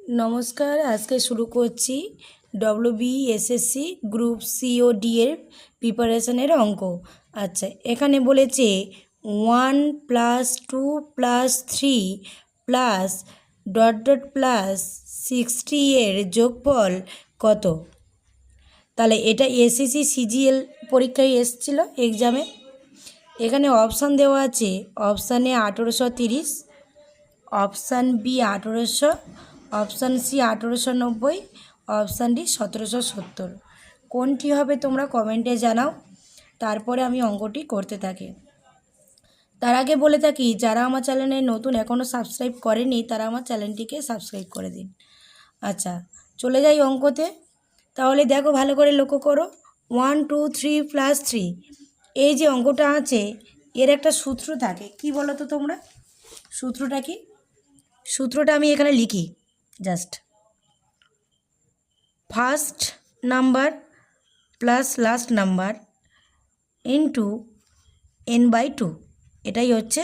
নমস্কার, আজকে শুরু করছি WBSSC গ্রুপ সি ও ডি এর প্রিপারেশনের অঙ্ক। আচ্ছা, এখানে বলেছে 1 + 2 + 3 প্লাস প্লাস 60 এর যোগফল কত? তাহলে এটা এসএসসি সিজিএল পরীক্ষায় এসেছিলো এক্সামে। এখানে অপশান দেওয়া আছে, option A 1830, option B 1800, option C 1890, option D 1770। কোনটি হবে তোমরা কমেন্টে জানাও, তারপরে আমি অঙ্কটি করতে থাকি। তার আগে বলে থাকি, যারা আমার চ্যানেলে নতুন এখনও সাবস্ক্রাইব করেনি তারা আমার চ্যানেলটিকে সাবস্ক্রাইব করে দিন। আচ্ছা, চলে যাই অঙ্কতে। তাহলে দেখো, ভালো করে লক্ষ্য করো, 1 2 3 + 3 এই যে অঙ্কটা আছে, এর একটা সূত্র থাকে। কি বলো তো তোমরা, সূত্রটা কি? সূত্রটা আমি এখানে লিখি, just first number plus last number into n/2, এটাই হচ্ছে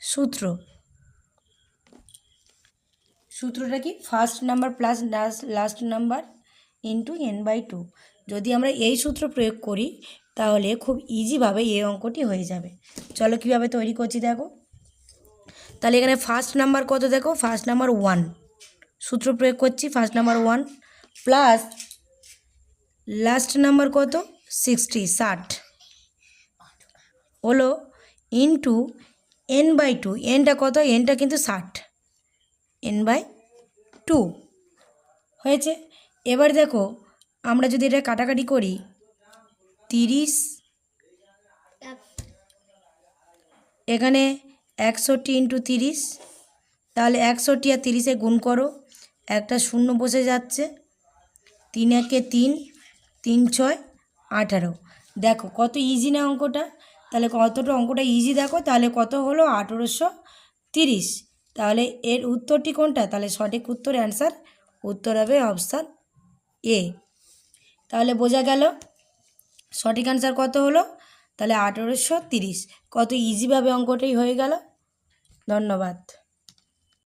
সূত্র। সূত্রটা কি? First number plus last number into n/2। যদি আমরা এই সূত্র প্রয়োগ করি তাহলে খুব ইজিভাবে এই অঙ্কটি হয়ে যাবে। চলো কীভাবে তৈরি করছি দেখো। তাহলে এখানে ফার্স্ট নাম্বার কত দেখো, ফার্স্ট নাম্বার 1, সূত্র প্রয়োগ করছি, first number 1 plus last number কত 60 হলো ইন্টু n/2, এনটা কত, এনটা কিন্তু 60, n/2 হয়েছে। এবার দেখো, আমরা যদি এটা কাটাকাটি করি, 30 এখানে 61 ইন্টু 30, তাহলে 61 আর 30-এ গুণ করো, একটা শূন্য বসে যাচ্ছে, 3 একে 3, 3 6 18। দেখো কত ইজি না অঙ্কটা। তাহলে কতটা অঙ্কটা ইজি দেখো। তাহলে কত হলো 1830। তাহলে এর উত্তরটি কোনটা? তাহলে সঠিক উত্তর, অ্যান্সার উত্তর হবে অপশান এ। তাহলে বোঝা গেল সঠিক অ্যান্সার কত হলো, তাহলে 1830। কত ইজিভাবে অঙ্কটাই হয়ে গেল। ধন্যবাদ।